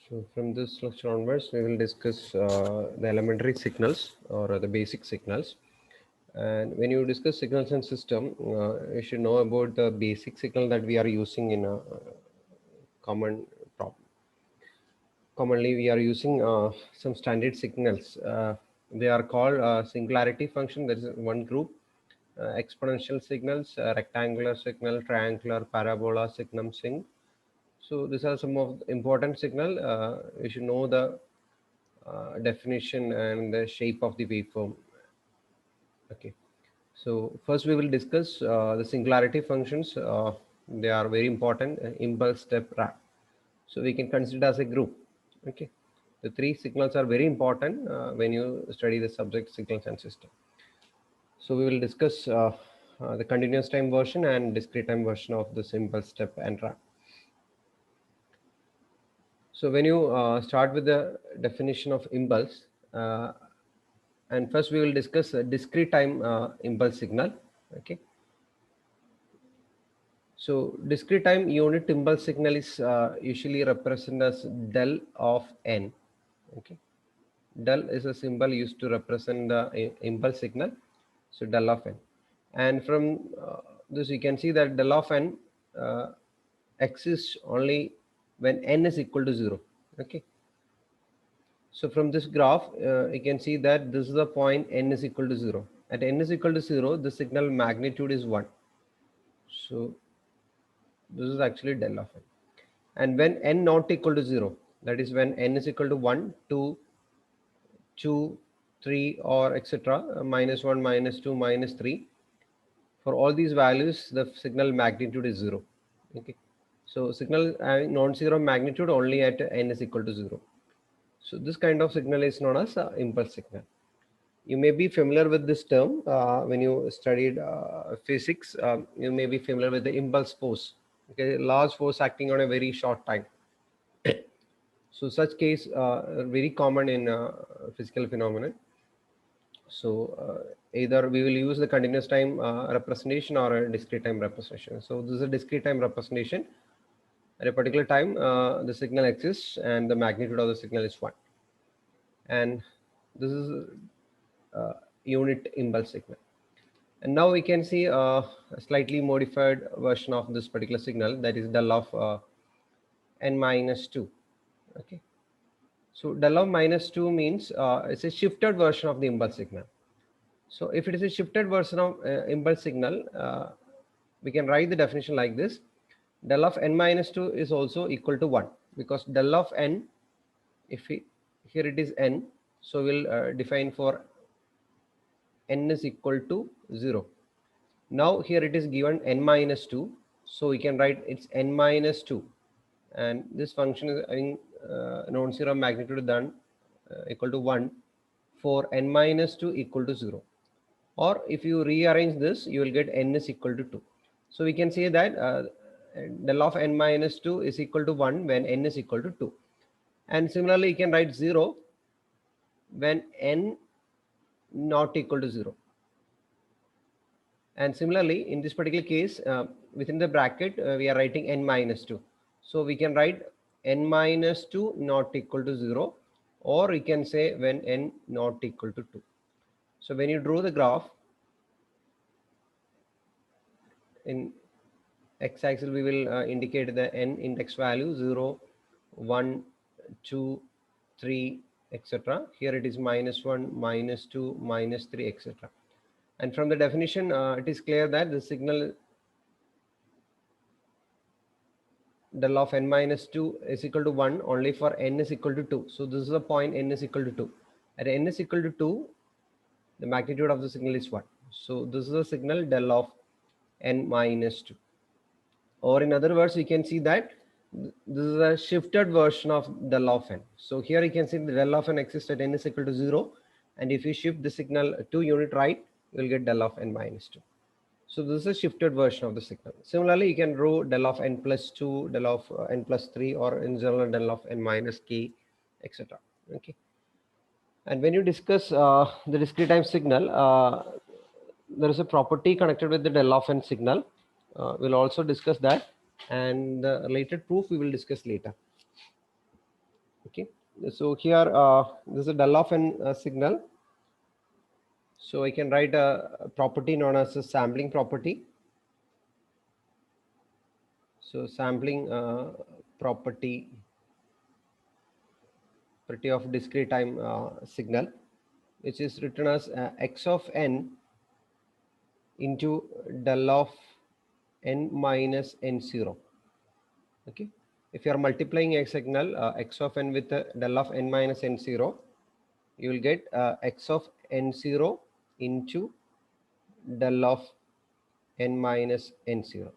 So from this lecture onwards, we will discuss the elementary signals or the basic signals. And when you discuss signals and system, you should know about the basic signal that we are using in a common problem. Commonly, we are using some standard signals. They are called singularity function. There is one group. Exponential signals, rectangular signal, triangular, parabola, Signum, Sinc. So these are some of the important signal. You should know the definition and the shape of the waveform. Okay, so first we will discuss the singularity functions. They are very important. Impulse, step, ramp. So we can consider as a group. Okay, the three signals are very important when you study the subject signals and system. So we will discuss the continuous time version and discrete time version of this impulse, step, and ramp. So when you start with the definition of impulse, and first we will discuss a discrete time impulse signal. Okay, so discrete time unit impulse signal is usually represented as del of n. Okay, del is a symbol used to represent the impulse signal, so del of n. And from this you can see that del of n exists only when n is equal to 0. Okay, so from this graph, you can see that this is the point n is equal to 0. At n is equal to 0, the signal magnitude is 1. So this is actually del of n. And when n not equal to 0, that is when n is equal to 1, 2, 2, 3 or etc. Minus 1, minus 2, minus 3. For all these values, the signal magnitude is 0. Okay. So signal having non-zero magnitude only at n is equal to 0. So this kind of signal is known as impulse signal. You may be familiar with this term when you studied physics. You may be familiar with the impulse force. Okay, large force acting on a very short time. So such case very common in physical phenomena. So either we will use the continuous time representation or a discrete time representation. So this is a discrete time representation. At a particular time, the signal exists and the magnitude of the signal is 1. And this is unit impulse signal. And now we can see a slightly modified version of this particular signal, that is del of n minus 2. Okay, so del of minus 2 means it's a shifted version of the impulse signal. So if it is a shifted version of impulse signal, we can write the definition like this: del of n minus 2 is also equal to 1, because del of n, if we, here it is n, so we'll define for n is equal to 0. Now here it is given n minus 2, so we can write it's n minus 2, and this function is having non-zero magnitude then equal to 1 for n minus 2 equal to 0. Or if you rearrange this, you will get n is equal to 2. So we can say that del of n minus 2 is equal to 1 when n is equal to 2. And similarly, you can write 0 when n not equal to 0. And similarly, in this particular case, within the bracket, we are writing n minus 2. So we can write n minus 2 not equal to 0, or we can say when n not equal to 2. So when you draw the graph, in x-axis we will indicate the n index value 0, 1, 2, 3, etc. Here it is minus 1, minus 2, minus 3, etc. And from the definition, it is clear that the signal del of n minus 2 is equal to 1 only for n is equal to 2. So this is the point n is equal to 2. At n is equal to 2, the magnitude of the signal is 1. So this is a signal del of n minus 2. Or in other words, we can see that this is a shifted version of del of n. So here you can see the del of n exists at n is equal to 0. And if you shift the signal 2 unit right, you will get del of n minus 2. So this is a shifted version of the signal. Similarly, you can draw del of n plus 2, del of n plus 3, or in general del of n minus k, etc. Okay. And when you discuss the discrete time signal, there is a property connected with the del of n signal. We'll also discuss that, and the related proof we will discuss later. Okay, so here this is a del of n signal. So I can write a property known as a sampling property. So sampling property of discrete time signal, which is written as x of n into del of n minus n0. Okay, if you are multiplying a signal x of n with del of n minus n0, you will get x of n0 into del of n minus n0.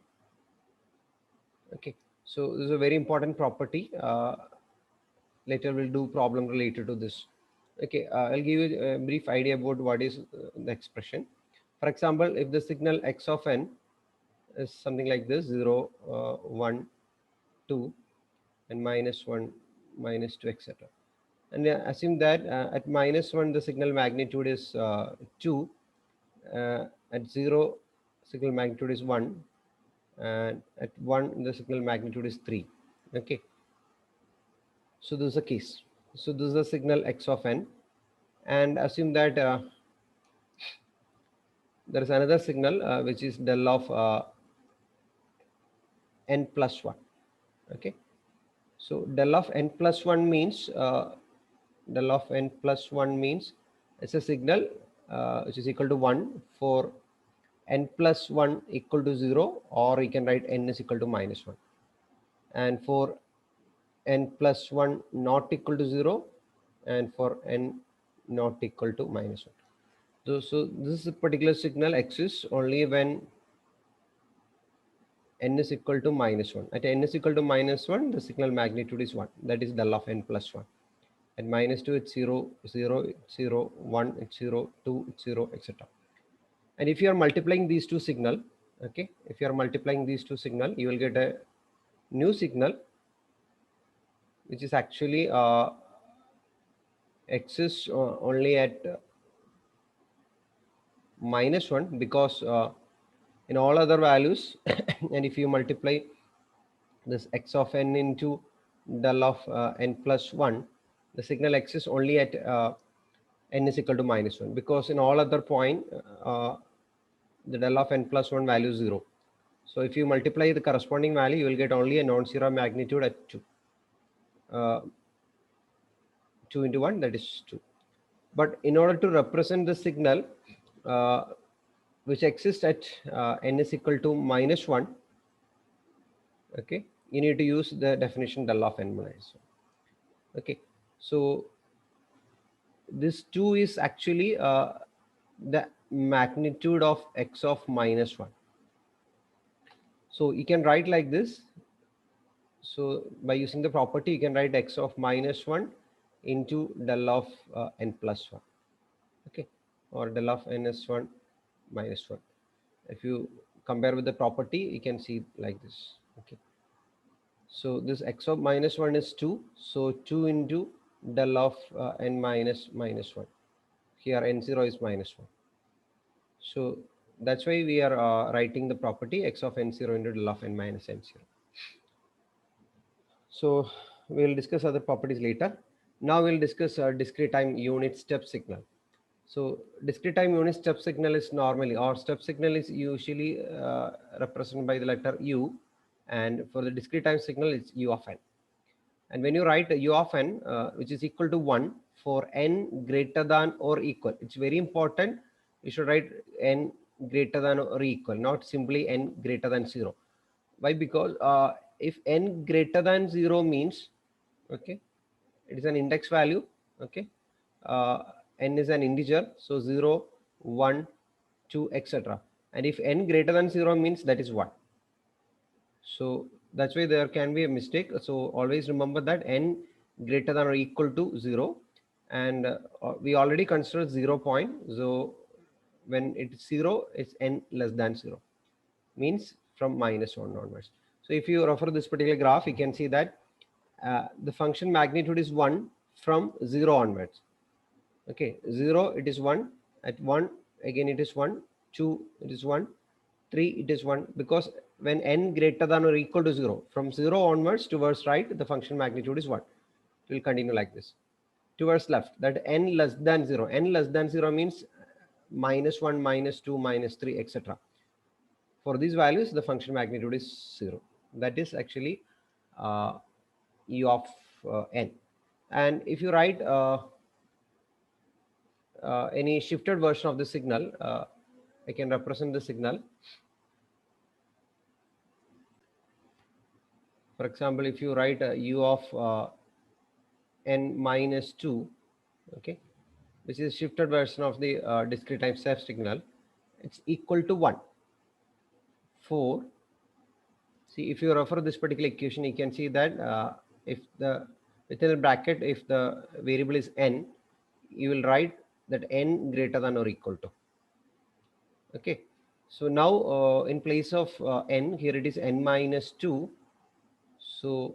Okay, so this is a very important property. Later we'll do problem related to this. Okay, I'll give you a brief idea about what is the expression. For example, if the signal x of n is something like this: 0, 1, 2, and minus 1, minus 2, etc. And assume that at minus 1 the signal magnitude is 2, at 0 signal magnitude is 1, and at 1 the signal magnitude is 3. Okay, so this is a case. So this is the signal x of n, and assume that there is another signal which is del of n plus 1. Okay, so del of n plus 1 means del of n plus 1 means it's a signal which is equal to 1 for n plus 1 equal to 0, or you can write n is equal to minus 1, and for n plus 1 not equal to 0, and for n not equal to minus 1. So this particular signal exists only when n is equal to minus 1. At n is equal to minus 1, the signal magnitude is 1. That is del of n plus 1. At minus 2, it's 0, 0, 0, 1, it's 0, 2, it's 0, etc. And if you are multiplying these two signal, okay, if you are multiplying these two signal, you will get a new signal which is actually exists only at minus 1, because in all other values and if you multiply this x of n into del of n plus 1, the signal exists only at n is equal to minus 1, because in all other point the del of n plus 1 value is 0. So if you multiply the corresponding value, you will get only a non-zero magnitude at 2. 2 into 1, that is 2. But in order to represent the signal which exists at n is equal to minus 1, okay, you need to use the definition del of n minus 1. Okay, so this 2 is actually the magnitude of x of minus 1. So you can write like this. So by using the property, you can write x of minus 1 into del of n plus 1. Okay, or del of n is 1 minus 1. If you compare with the property, you can see like this. Okay, so this x of minus 1 is 2. So 2 into del of n minus 1. Here n0 is minus 1. So that's why we are writing the property x of n0 into del of n minus n0. So we will discuss other properties later. Now we'll discuss discrete time unit step signal. So discrete time unit step signal is normally, or step signal is usually represented by the letter u, and for the discrete time signal it's u of n. And when you write u of n which is equal to 1 for n greater than or equal, it's very important, you should write n greater than or equal, not simply n greater than 0. Why? Because if n greater than 0 means, okay, it is an index value, okay, n is an integer, so 0, 1, 2, etc. And if n greater than 0 means that is 1. So that's why there can be a mistake. So always remember that n greater than or equal to 0, and we already considered 0 point. So when it's 0, it's n less than 0, means from minus 1 onwards. So if you refer this particular graph, you can see that the function magnitude is 1 from 0 onwards. Okay, 0 it is 1, at 1 again it is 1, 2 it is 1, 3 it is 1, because when n greater than or equal to 0, from 0 onwards towards right, the function magnitude is 1. It will continue like this. Towards left, that n less than 0. N less than 0 means -1, -2, -3, etc. For these values, the function magnitude is 0. That is actually u of n. And if you write any shifted version of the signal, I can represent the signal. For example, if you write u of n minus 2, okay, which is a shifted version of the discrete time step signal, it's equal to 1 for, see, if you refer this particular equation, you can see that if the within the bracket, if the variable is n, you will write that n greater than or equal to. Okay, so now in place of n, here it is n minus 2. So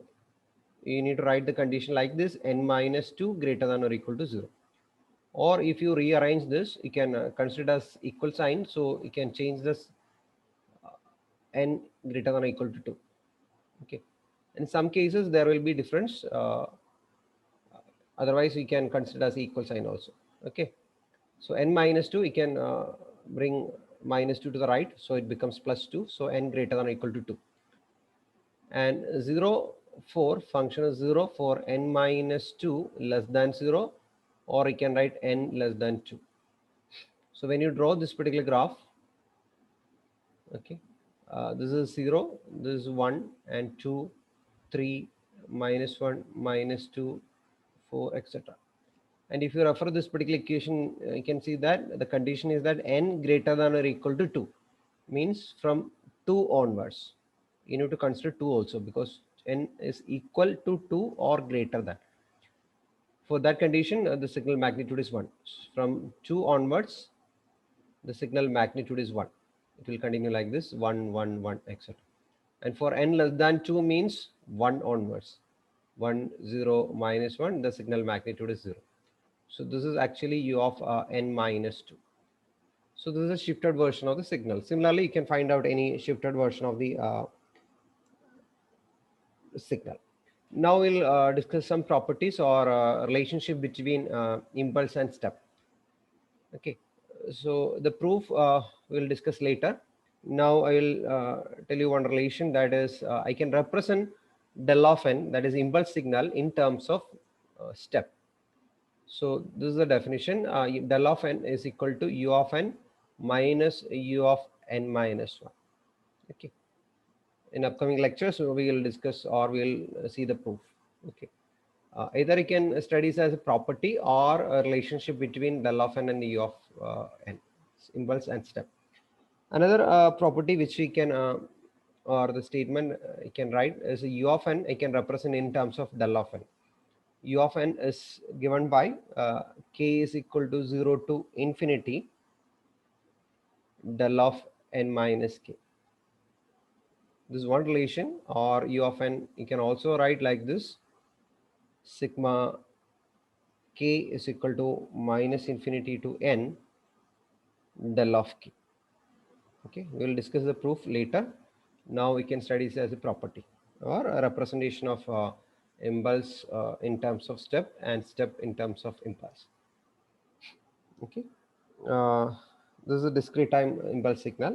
you need to write the condition like this: n minus 2 greater than or equal to 0. Or if you rearrange this, you can consider as equal sign. So you can change this n greater than or equal to 2. Okay. In some cases, there will be difference. Otherwise, we can consider as equal sign also. Okay. So n minus 2, we can bring minus 2 to the right. So it becomes plus 2. So n greater than or equal to 2. And 0 for function is 0 for n minus 2 less than 0, or you can write n less than 2. So when you draw this particular graph, okay, this is 0, this is 1 and 2, 3, -1, -2, 4, etc. And if you refer this particular equation, you can see that the condition is that n greater than or equal to 2, means from 2 onwards. You need to consider 2 also, because n is equal to 2 or greater than. For that condition, the signal magnitude is 1. From 2 onwards, the signal magnitude is 1. It will continue like this: 1, 1, 1, etc. And for n less than 2 means 1 onwards. 1, 0, -1, the signal magnitude is 0. So this is actually u of n minus 2. So this is a shifted version of the signal. Similarly, you can find out any shifted version of the signal. Now we'll discuss some properties or relationship between impulse and step. Okay, so the proof we'll discuss later. Now I will tell you one relation, that is I can represent del of n, that is impulse signal, in terms of step. So this is the definition: del of n is equal to u of n minus u of n minus 1. Okay. In upcoming lectures, we will discuss or we will see the proof. Okay. Either you can study it as a property or a relationship between del of n and u of n, impulse and step. Another property which we can or the statement I can write is u of n, I can represent in terms of del of n. U of n is given by k is equal to 0 to infinity del of n minus k. This is one relation. Or u of n, you can also write like this: sigma k is equal to minus infinity to n del of k. Okay, we will discuss the proof later. Now we can study this as a property or a representation of impulse in terms of step and step in terms of impulse. Okay, this is a discrete time impulse signal.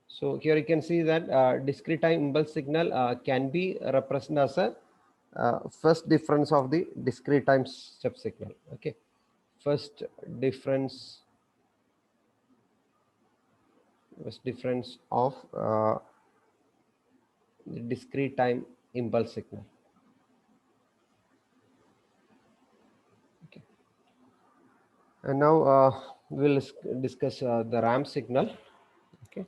So here you can see that discrete time impulse signal can be represented as a first difference of the discrete time step signal. Okay, first difference of the discrete time impulse signal. Okay, and now we'll discuss the ramp signal. Okay,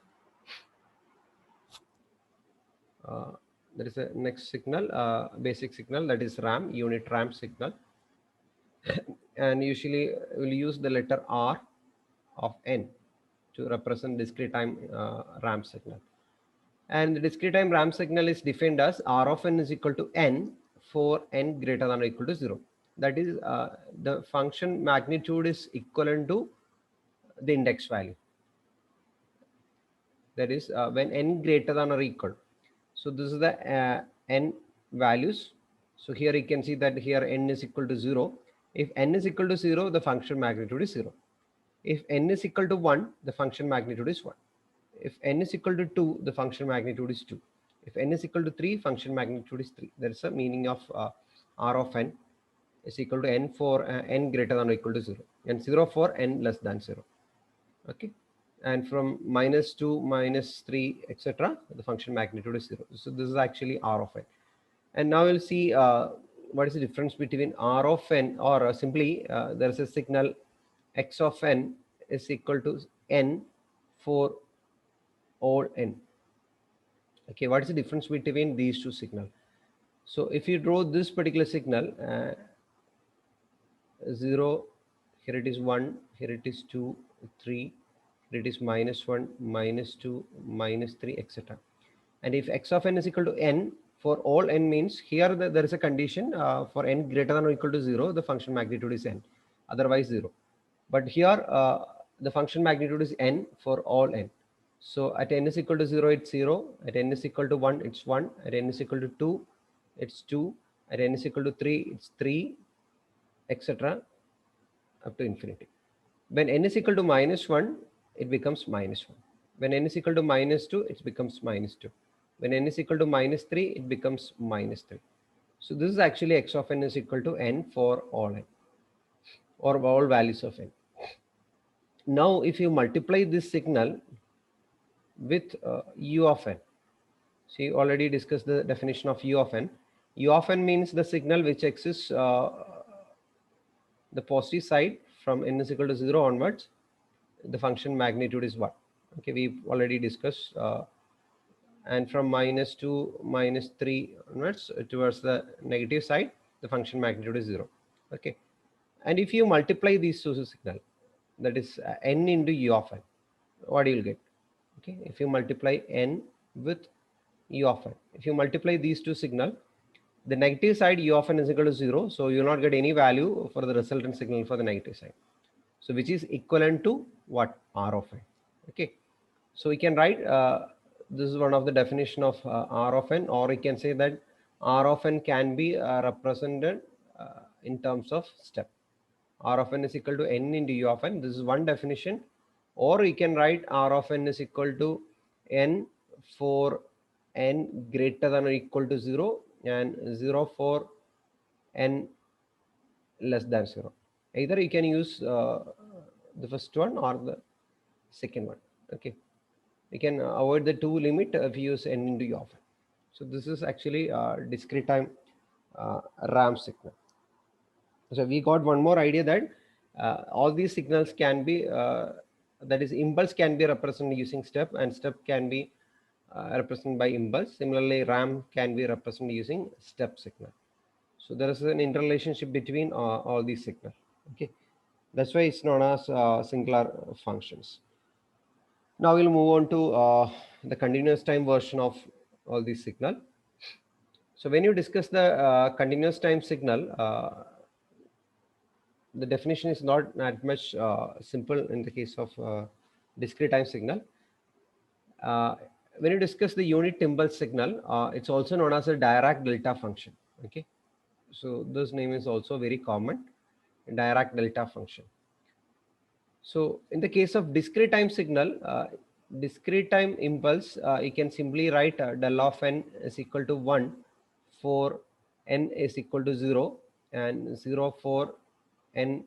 there is a next signal, basic signal, that is ramp, unit ramp signal. And usually we'll use the letter R of n to represent discrete time ramp signal. And the discrete time ramp signal is defined as R of n is equal to n for n greater than or equal to 0. That is, the function magnitude is equivalent to the index value. That is when n greater than or equal. So this is the n values. So here you can see that here n is equal to 0. If n is equal to 0, the function magnitude is 0. If n is equal to 1, the function magnitude is 1. If n is equal to 2, the function magnitude is 2. If n is equal to 3, function magnitude is 3. There is a meaning of r of n is equal to n for n greater than or equal to 0, and 0 for n less than 0. Okay, and from minus 2, minus 3, etc., the function magnitude is 0. So this is actually r of n. And now we'll see what is the difference between r of n, or simply there is a signal x of n is equal to n for all n. Okay, what is the difference between these two signals? So if you draw this particular signal, 0, here it is 1, here it is 2, 3, here it is minus 1, minus 2, minus 3, etc. And if x of n is equal to n for all n, means here there is a condition for n greater than or equal to 0, the function magnitude is n, otherwise 0. But here the function magnitude is n for all n. So at n is equal to 0, it's 0. At n is equal to 1, it's 1. At n is equal to 2, it's 2. At n is equal to 3, it's 3, etc. up to infinity. When n is equal to minus 1, it becomes minus 1. When n is equal to minus 2, it becomes minus 2. When n is equal to minus 3, it becomes minus 3. So this is actually x of n is equal to n for all n, or all values of n. Now if you multiply this signal with u of n, so you already discussed the definition of u of n. U of n means the signal which exists the positive side from n is equal to 0 onwards, the function magnitude is 1. Okay, we've already discussed. And from minus 2, minus 3 onwards towards the negative side, the function magnitude is 0. Okay, and if you multiply these two signal, that is n into u of n, what you will get? Okay, if you multiply n with u of n, if you multiply these two signal, the negative side u of n is equal to 0, so you will not get any value for the resultant signal for the negative side. So which is equivalent to what? R of n. Okay, so we can write this is one of the definition of R of n, or we can say that R of n can be represented in terms of step. R of n is equal to n into u of n. This is one definition. Or we can write R of n is equal to n for n greater than or equal to 0, and 0 for n less than 0. Either you can use the first one or the second one. Okay, we can avoid the 2 limit if you use n into u of n. So this is actually discrete time RAM signal. So we got one more idea that all these signals can be, that is impulse can be represented using step, and step can be represented by impulse. Similarly, RAM can be represented using step signal. So there is an interrelationship between all these signals. Okay, that's why it's known as singular functions. Now we'll move on to the continuous time version of all these signal. So when you discuss the continuous time signal, the definition is not that much simple in the case of discrete time signal. When you discuss the unit impulse signal, it's also known as a Dirac delta function. Okay, so this name is also very common, Dirac delta function. So in the case of discrete time signal, discrete time impulse, you can simply write del of n is equal to 1 for n is equal to 0, and 0 for n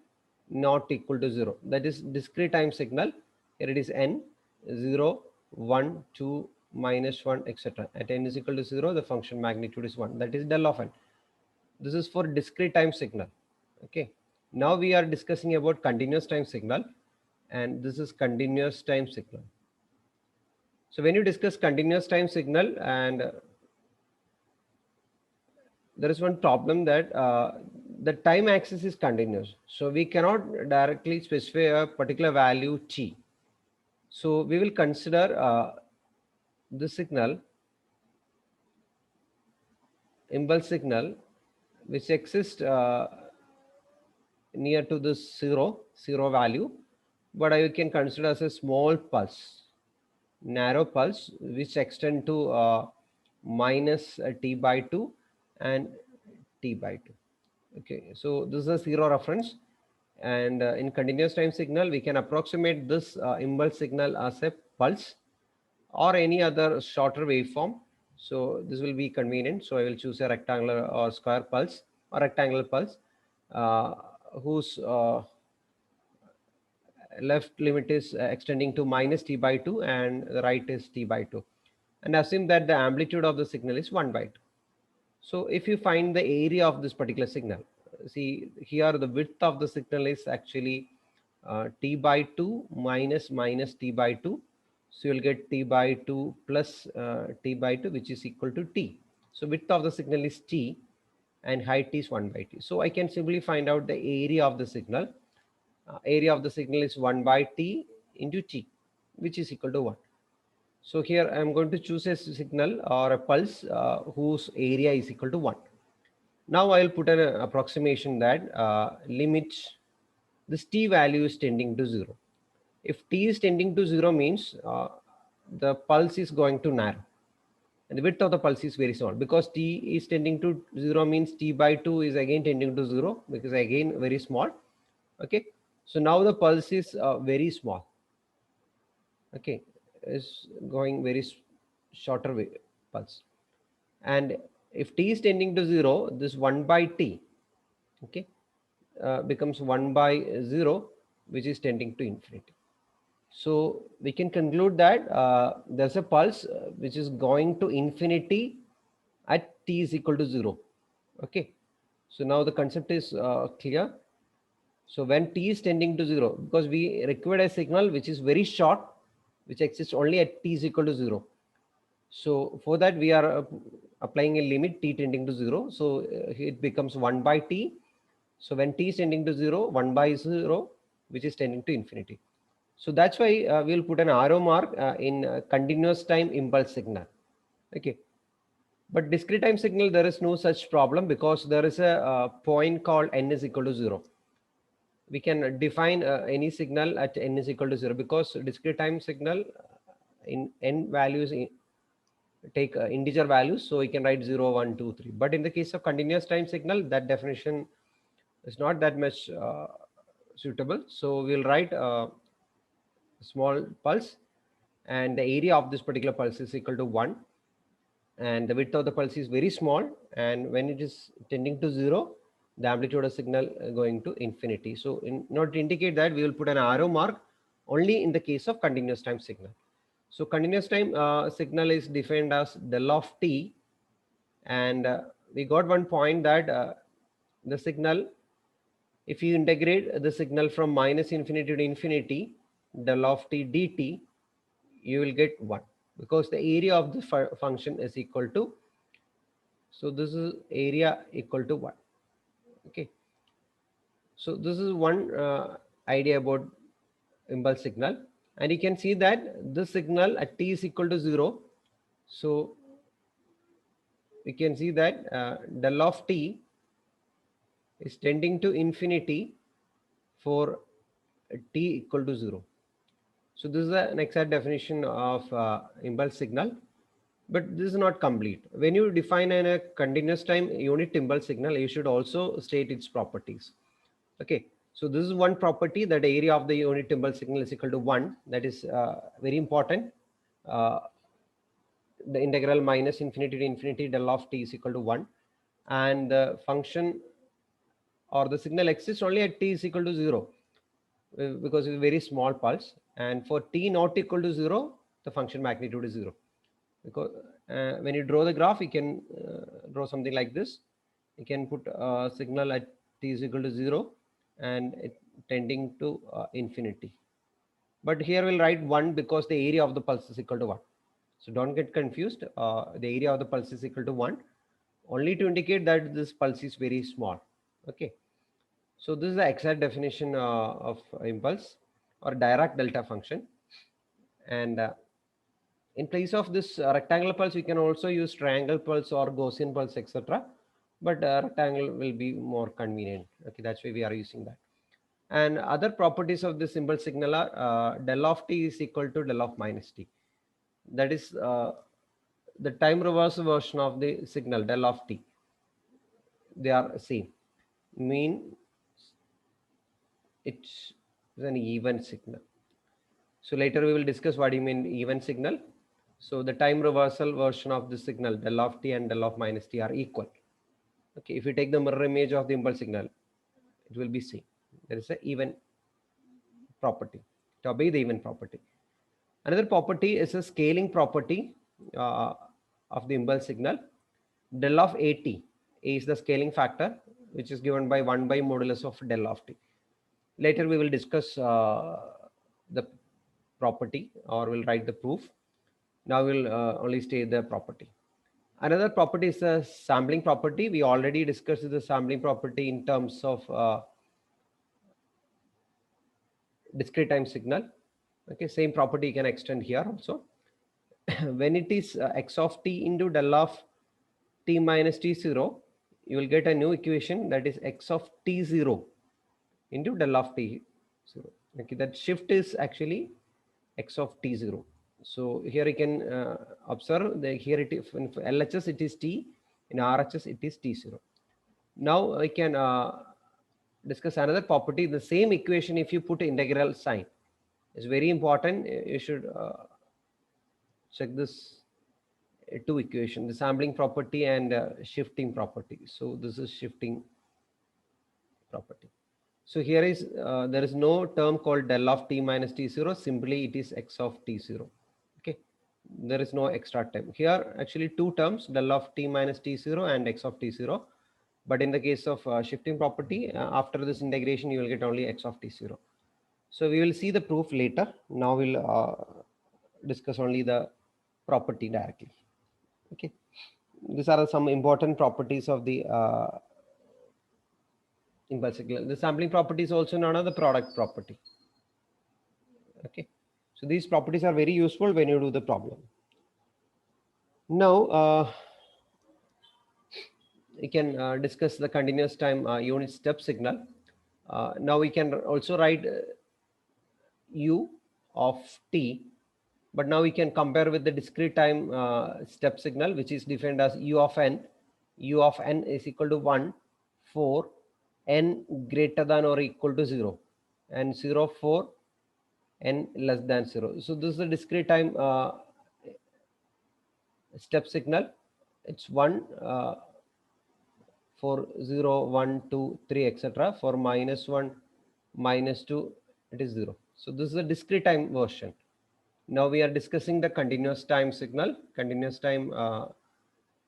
not equal to 0. That is discrete time signal. Here it is n, 0, 1, 2, minus 1, etc. At n is equal to 0, the function magnitude is 1. That is del of n. This is for discrete time signal. Okay, now we are discussing about continuous time signal, and this is continuous time signal. So when you discuss continuous time signal, and there is one problem that the time axis is continuous, so we cannot directly specify a particular value t. So we will consider the signal, impulse signal, which exists near to this zero value, but I can consider as a small pulse, narrow pulse, which extend to minus t by 2, and t by 2. Okay, so this is a zero reference, and in continuous time signal we can approximate this impulse signal as a pulse or any other shorter waveform. So this will be convenient. So I will choose a rectangular or square pulse or rectangular pulse uh, whose left limit is extending to minus t by 2 and the right is t by 2, and assume that the amplitude of the signal is 1 by 2. So if you find the area of this particular signal, see here the width of the signal is actually t by 2 minus t by 2. So you'll get t by 2 plus t by 2, which is equal to t. So width of the signal is t and height is 1 by t. So I can simply find out the area of the signal. Area of the signal is 1 by t into t, which is equal to 1. So here I am going to choose a signal or a pulse whose area is equal to 1. Now I will put an approximation that limit this t value is tending to 0. If t is tending to 0 means the pulse is going to narrow and the width of the pulse is very small, because t is tending to 0 means t by 2 is again tending to 0, because again very small. Okay, so now the pulse is very small. Okay, is going very shorter way pulse, and if t is tending to 0, this 1 by t, okay, becomes 1 by 0, which is tending to infinity. So we can conclude that there's a pulse which is going to infinity at t is equal to 0. Okay, so now the concept is clear. So when t is tending to 0, because we require a signal which is very short, which exists only at t is equal to 0. So for that we are applying a limit t tending to 0. So it becomes 1 by t. So when t is tending to 0, 1 by 0, which is tending to infinity. So that's why we'll put an arrow mark in continuous time impulse signal. Okay. But discrete time signal, there is no such problem, because there is a point called n is equal to 0. We can define any signal at n is equal to 0, because discrete time signal in n values take integer values, so we can write 0, 1, 2, 3. But in the case of continuous time signal, that definition is not that much suitable. So we'll write a small pulse, and the area of this particular pulse is equal to 1, and the width of the pulse is very small, and when it is tending to 0, the amplitude of signal going to infinity. So in order to indicate that, we will put an arrow mark only in the case of continuous time signal. So continuous time signal is defined as del of t, and we got one point that the signal, if you integrate the signal from minus infinity to infinity, del of t dt, you will get 1, because the area of the function is equal to, so this is area equal to 1. Okay, so this is one idea about impulse signal, and you can see that this signal at t is equal to 0. So we can see that del of t is tending to infinity for t equal to 0. So this is an exact definition of impulse signal, but this is not complete. When you define a continuous time unit impulse signal, you should also state its properties. Okay, so this is one property, that the area of the unit impulse signal is equal to 1. That is very important. The integral minus infinity to infinity del of t is equal to 1, and the function or the signal exists only at t is equal to 0, because it's a very small pulse, and for t not equal to 0, the function magnitude is 0. Because when you draw the graph, you can draw something like this. You can put a signal at t is equal to 0 and it tending to infinity. But here we'll write 1, because the area of the pulse is equal to 1. So don't get confused. The area of the pulse is equal to 1, only to indicate that this pulse is very small. Okay. So this is the exact definition of impulse or Dirac delta function. And in place of this rectangular pulse, we can also use triangle pulse or Gaussian pulse, etc. But rectangle will be more convenient. Okay, that's why we are using that. And other properties of this impulse signal are del of t is equal to del of minus t. That is the time reverse version of the signal del of t. they are same, mean it's an even signal. So later we will discuss what do you mean even signal. So the time reversal version of the signal del of t and del of minus t are equal. Okay, if you take the mirror image of the impulse signal, it will be same. There is a even property to obey the even property. Another property is a scaling property uh, of the impulse signal. Del of at, A is the scaling factor, which is given by 1 by modulus of del of t. Later we will discuss the property, or we'll write the proof. Now we'll only state the property. Another property is the sampling property. We already discussed the sampling property in terms of discrete time signal. Okay, same property you can extend here also. When it is x of t into del of t minus t0, you will get a new equation, that is x of t0 into del of t0. Okay, that shift is actually x of t0. So here you can observe that here it is in LHS it is t, in RHS it is t0. Now I can discuss another property. The same equation, if you put integral sign, is very important. You should check this two equation, the sampling property and shifting property. So this is shifting property. So here is there is no term called del of t minus t0, simply it is x of t0. Okay, there is no extra term here. Actually two terms, del of t minus t0 and x of t0, but in the case of shifting property, after this integration you will get only x of t0. So we will see the proof later. Now we'll discuss only the property directly. Okay, these are some important properties of the impulse signal. The sampling property is also known as the product property. Okay, so these properties are very useful when you do the problem. Now we can discuss the continuous time unit step signal. Now we can also write u of t, but now we can compare with the discrete time step signal, which is defined as u of n. U of n is equal to 1 for n greater than or equal to 0, and 0 for n less than 0. So this is the discrete time step signal. It's 1 for 0, 1, 2, 3, etc. For minus 1, minus 2, it is 0. So this is the discrete time version. Now we are discussing the continuous time signal, continuous time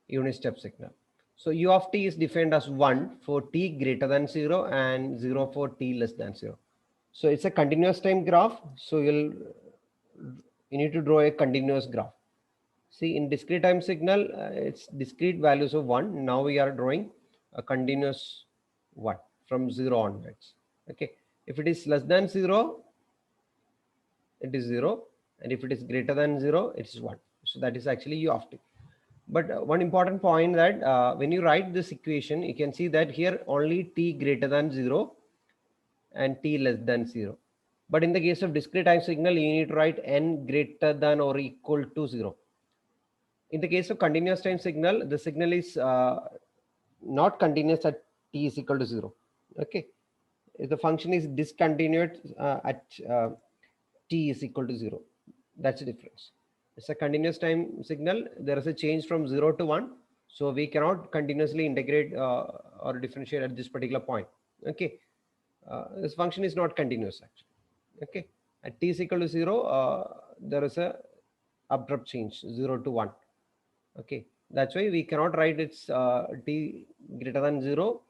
unit step signal. So u of t is defined as 1 for t greater than 0 and 0 for t less than 0. So it's a continuous time graph. So you need to draw a continuous graph. See, in discrete time signal, it's discrete values of 1. Now we are drawing a continuous 1 from 0 onwards. Okay, if it is less than 0, it is 0, and if it is greater than 0, it is 1. So that is actually u of t. But one important point, that when you write this equation, you can see that here only t greater than 0 and t less than 0. But in the case of discrete time signal, you need to write n greater than or equal to 0. In the case of continuous time signal, the signal is not continuous at t is equal to 0. Okay, if the function is discontinuous at t is equal to 0, that's the difference. It's a continuous time signal. There is a change from 0 to 1, so we cannot continuously integrate or differentiate at this particular point. Okay, this function is not continuous actually. Okay, at t is equal to 0, there is a abrupt change, 0 to 1. Okay, that's why we cannot write its t greater than 0,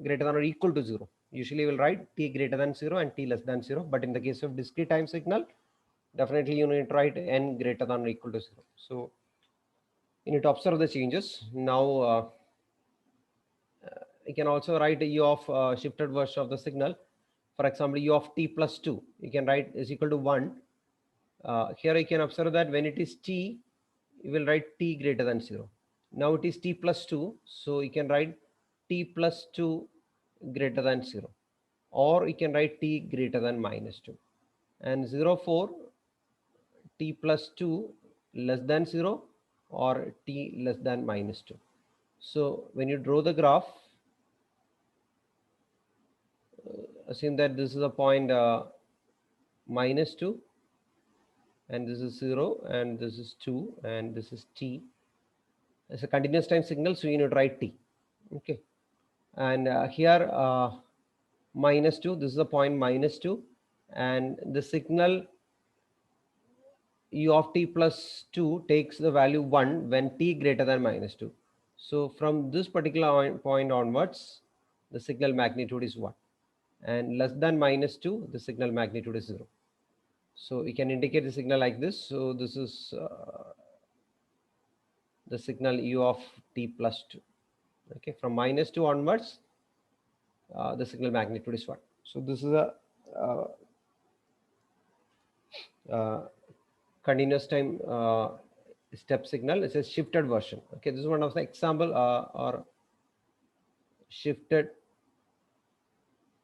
greater than or equal to 0. Usually we'll write t greater than 0 and t less than 0, but in the case of discrete time signal, definitely you need to write n greater than or equal to 0. So you need to observe the changes. Now you can also write a u of shifted version of the signal. For example, u of t plus 2, you can write is equal to 1. Here you can observe that when it is t, you will write t greater than 0. Now it is t plus 2, so you can write t plus 2 greater than 0, or you can write t greater than minus 2, and 0 for t plus 2 less than 0 or t less than minus 2. So when you draw the graph, assume that this is a point -2, and this is 0, and this is 2, and this is t. It's a continuous time signal, so you need to write t. Okay, and here -2, this is a point -2, and the signal u of t plus 2 takes the value 1 when t greater than -2. So from this particular point onwards, the signal magnitude is 1, and less than -2, the signal magnitude is 0. So we can indicate the signal like this. So this is the signal u of t plus 2. Okay, from -2 onwards, the signal magnitude is 1. So this is a uh, uh, continuous time step signal. It's a shifted version. Okay, this is one of the example or shifted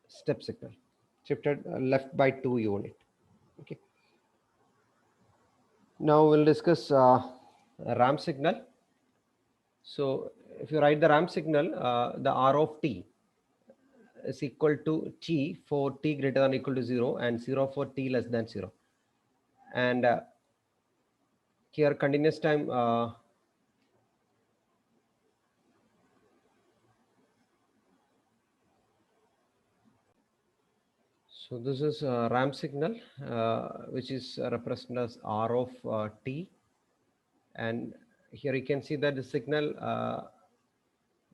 step signal, shifted left by 2 unit. Okay, now we'll discuss ramp signal. So if you write the ramp signal, the r of t is equal to t for t greater than or equal to 0, and 0 for t less than 0. And here continuous time so this is ramp signal, which is represented as r of t, and here you can see that the signal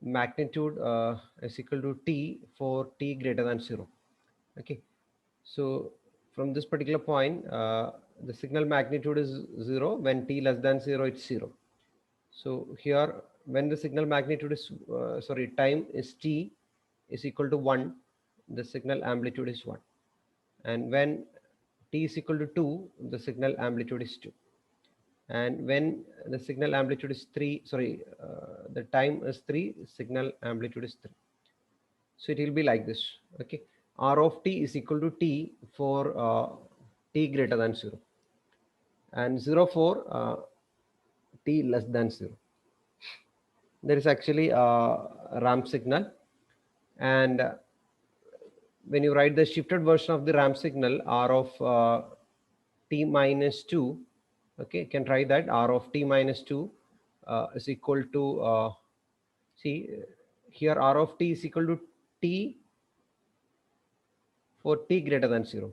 magnitude is equal to t for t greater than 0. Okay, so from this particular point, the signal magnitude is 0. When t less than 0, it's 0. So here, when the signal magnitude is time is t is equal to 1, the signal amplitude is 1, and when t is equal to 2, the signal amplitude is 2, and when the signal amplitude is 3, the time is 3, signal amplitude is 3. So it will be like this. Okay, r of t is equal to t for t greater than 0, and 0 for t less than 0. There is actually a ramp signal, and when you write the shifted version of the ramp signal, r of t minus 2, okay, you can try that. R of t minus 2 is equal to see here, r of t is equal to t for t greater than 0.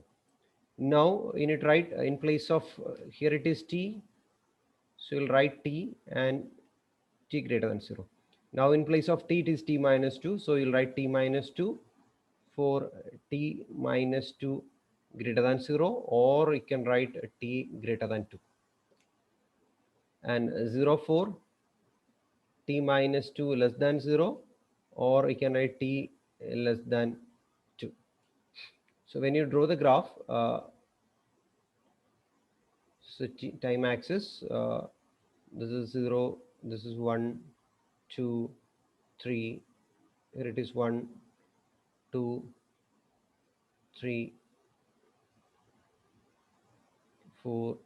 Now you need to write in place of here it is t, so you'll write t and t greater than 0. Now in place of t, it is t minus 2, so you'll write t minus 2 for t minus 2 greater than 0, or you can write t greater than 2, and 0 for t minus 2 less than 0, or you can write t less than 2. So when you draw the graph, so time axis, this is 0, this is 1, 2, 3, here it is 1, 2, 3, 4,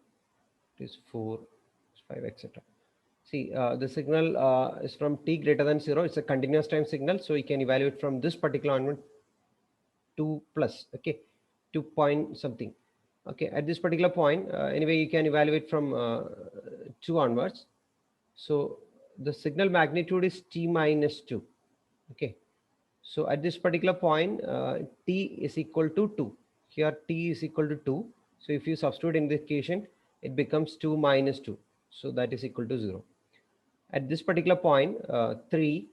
it is 4, 5, etc. See, the signal is from t greater than 0. It's a continuous time signal, so you can evaluate from this particular onward 2 plus, okay, 2 point something. Okay, at this particular point, anyway, you can evaluate from 2 onwards. So the signal magnitude is t minus 2. Okay, so at this particular point, t is equal to 2. Here t is equal to 2. So if you substitute in the equation, it becomes 2 minus 2. So that is equal to 0. At this particular point, 3,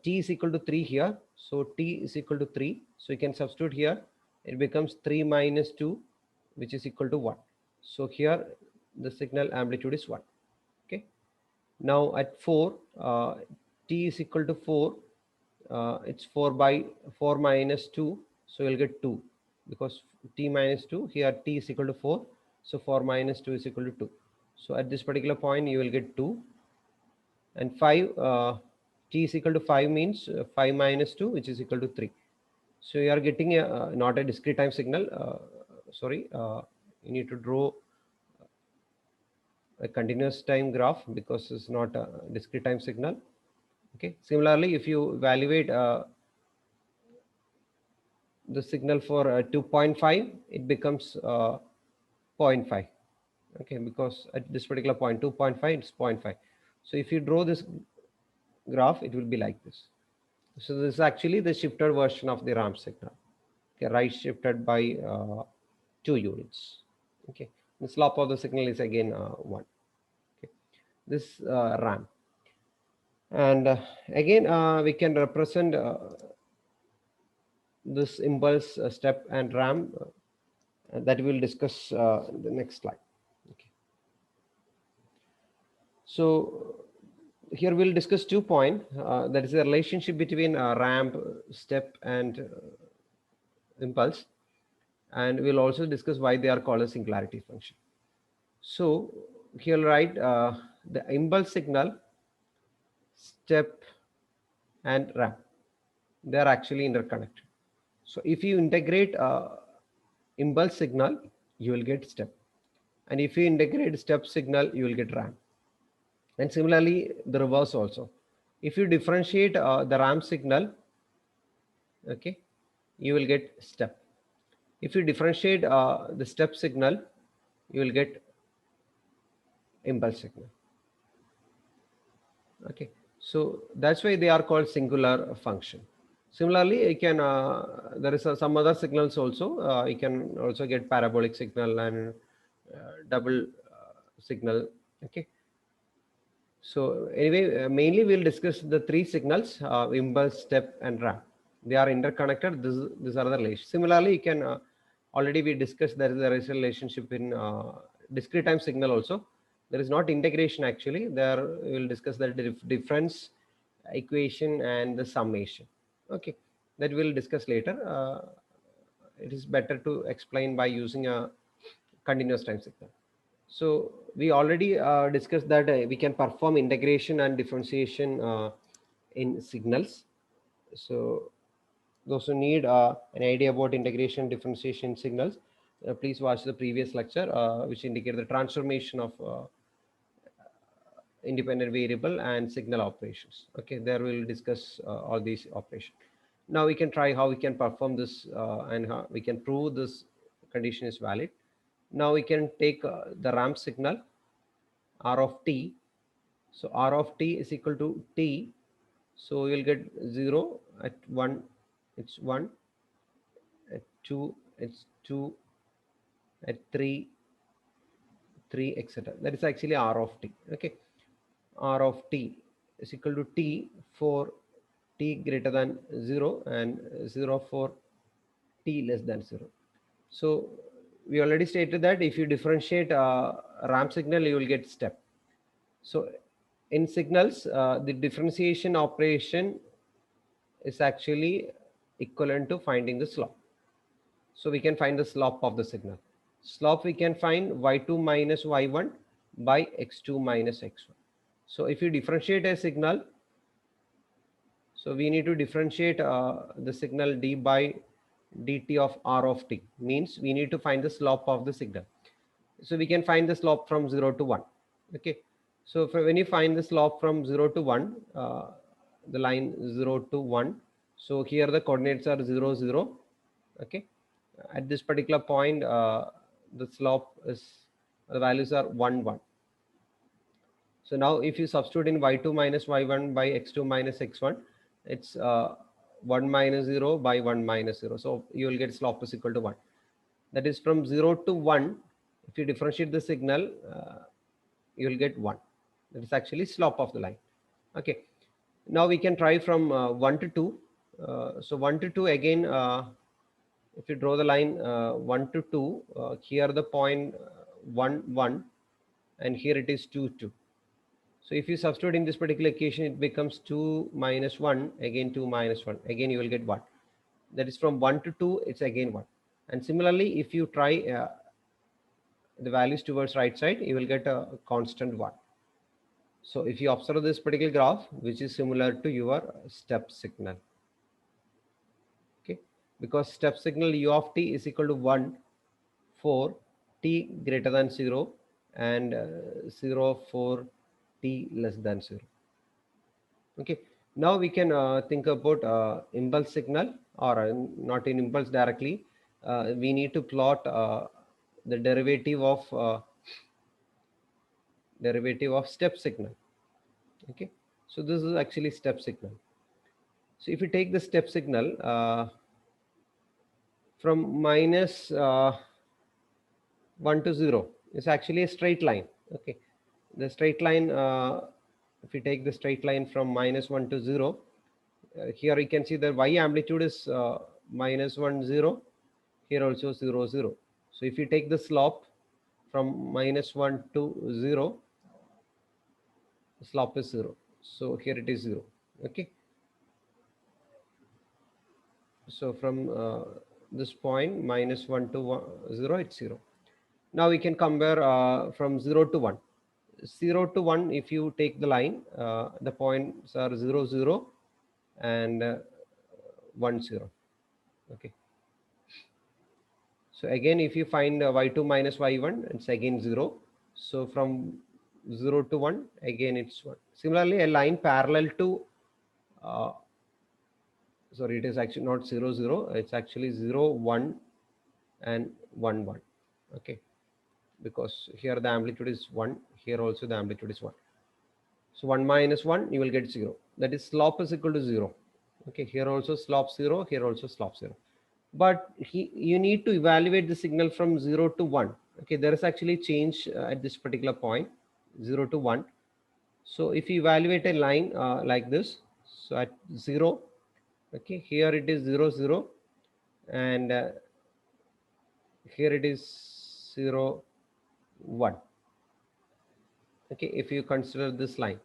t is equal to 3 here. So t is equal to 3. So you can substitute here. It becomes 3 minus 2, which is equal to 1. So here the signal amplitude is 1. Okay. Now at 4, t is equal to 4. It's 4 by 4 minus 2. So you'll get 2, because t minus 2, here t is equal to 4. So 4 minus 2 is equal to 2. So at this particular point, you will get 2. And 5, t is equal to 5 means 5 minus 2, which is equal to 3. So you are getting a not a discrete time signal, you need to draw a continuous time graph, because it's not a discrete time signal. Okay, similarly, if you evaluate the signal for 2.5, it becomes 0.5. Okay, because at this particular point 2.5, it's 0.5. So if you draw this graph, it will be like this. So this is actually the shifted version of the ramp signal. Okay, right shifted by 2 units. Okay, the slope of the signal is again 1. Okay, this ramp, and again we can represent this impulse step and ramp that we will discuss in the next slide. Okay, so here we'll discuss 2 points. That is the relationship between ramp, step, and impulse, and we'll also discuss why they are called a singularity function. So here write the impulse signal, step, and ramp. They are actually interconnected. So if you integrate impulse signal, you will get step, and if you integrate step signal, you will get ramp. And similarly, the reverse also. If you differentiate the ramp signal, okay, you will get step. If you differentiate the step signal, you will get impulse signal. Okay, so that's why they are called singular function. Similarly, you can there is some other signals also. You can also get parabolic signal and double signal. Okay, so anyway, mainly we'll discuss the three signals: impulse, step, and ramp. They are interconnected. These are the relations. Similarly, you can already we discussed that there is a relationship in discrete time signal also. There is not integration actually. There we will discuss the difference equation and the summation. Okay, that we'll discuss later. It is better to explain by using a continuous time signal. So we already discussed that we can perform integration and differentiation in signals. So those who need an idea about integration and differentiation signals, please watch the previous lecture, which indicated the transformation of independent variable and signal operations. Okay, there we'll discuss all these operations. Now we can try how we can perform this and how we can prove this condition is valid. Now we can take the ramp signal r of t. So r of t is equal to t. So you'll get 0 at 1, it's 1, at 2, it's 2, at 3, 3, etc. That is actually r of t. Okay, r of t is equal to t for t greater than 0 and 0 for t less than 0. So we already stated that if you differentiate ramp signal, you will get step. So in signals, the differentiation operation is actually equivalent to finding the slope. So we can find the slope of the signal. Slope we can find y2 minus y1 by x2 minus x1. So if you differentiate a signal, so we need to differentiate the signal d by dt of r of t, means we need to find the slope of the signal. So we can find the slope from 0 to 1. Okay, so when you find the slope from 0 to 1, the line 0 to 1, so here the coordinates are 0 0. Okay, at this particular point the slope is, the values are 1 1. So now if you substitute in y2 minus y1 by x2 minus x1, it's 1 minus 0 by 1 minus 0. So you will get slope is equal to 1. That is from 0 to 1. If you differentiate the signal, you will get 1. That is actually slope of the line. Okay. Now we can try from 1 to 2. So 1 to 2 again, if you draw the line 1 to 2, here the point 1 1, and here it is 2 2. So if you substitute in this particular equation, it becomes 2 minus 1, again 2 minus 1, again you will get 1. That is from 1 to 2, it's again 1. And similarly, if you try the values towards right side, you will get a constant 1. So if you observe this particular graph, which is similar to your step signal, okay, because step signal u of t is equal to 1 for t greater than 0 and 0 for t less than 0. Okay, Now we can think about impulse signal, or not in impulse directly. We need to plot the derivative of step signal. Okay, so this is actually step signal. So if you take the step signal from minus 1 to 0, it's actually a straight line. Okay, the straight line, if you take the straight line from minus 1 to 0, here you can see the y amplitude is minus 1 0, here also 0 0. So if you take the slope from minus 1 to 0, the slope is 0. So here it is 0. Okay, so from this point minus 1 to 0, it's 0. Now we can compare from 0 to 1. 0 to 1, if you take the line, the points are 0 0 and 1 0. Okay, so again if you find y2 minus y1, it's again 0. So from 0 to 1, again it's 1. Similarly, a line parallel to uh, sorry, it is actually not 0 0, it's actually 0 1 and 1 1. Okay, because here the amplitude is 1, here also the amplitude is 1. So 1 minus 1, you will get 0. That is slope is equal to 0. Okay, here also slope 0, here also slope 0. But you need to evaluate the signal from 0 to 1. Okay, there is actually change at this particular point, 0 to 1. So if you evaluate a line like this, so at 0, okay, here it is 0 0, and here it is 0 1. Okay, if you consider this line,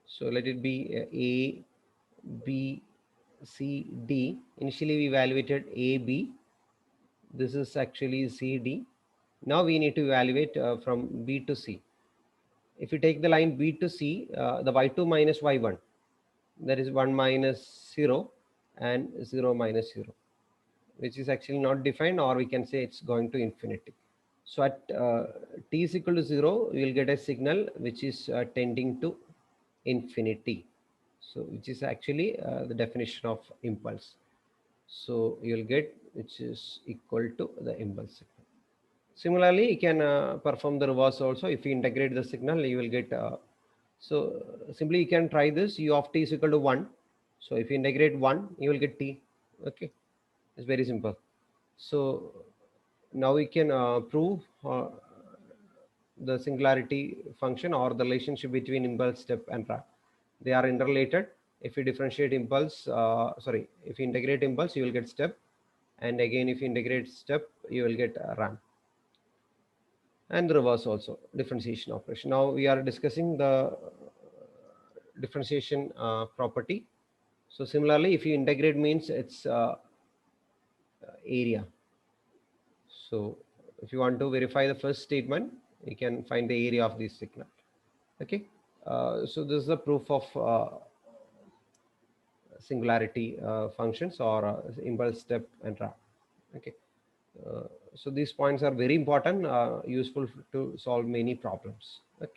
so let it be A, B, C, D. Initially we evaluated A, B. This is actually C, D. Now we need to evaluate from B to C. If you take the line B to C, the y2 minus y1, that is 1 minus 0 and 0 minus 0, which is actually not defined, or we can say it's going to infinity. So at t is equal to 0, you will get a signal which is tending to infinity. So which is actually the definition of impulse. So you will get which is equal to the impulse signal. Similarly, you can perform the reverse also. If you integrate the signal, you will get so simply you can try this. U of t is equal to 1. So if you integrate 1, you will get t. Okay, it's very simple. So now we can prove the singularity function, or the relationship between impulse, step and ramp. They are interrelated. If you differentiate impulse, if you integrate impulse, you will get step, and again if you integrate step, you will get ramp. And the reverse also, differentiation operation. Now we are discussing the differentiation property. So similarly, if you integrate, means it's area. So if you want to verify the first statement, you can find the area of this signal. Okay, so this is the proof of singularity functions, or impulse, step and ramp. Okay, so these points are very important, useful to solve many problems. Okay.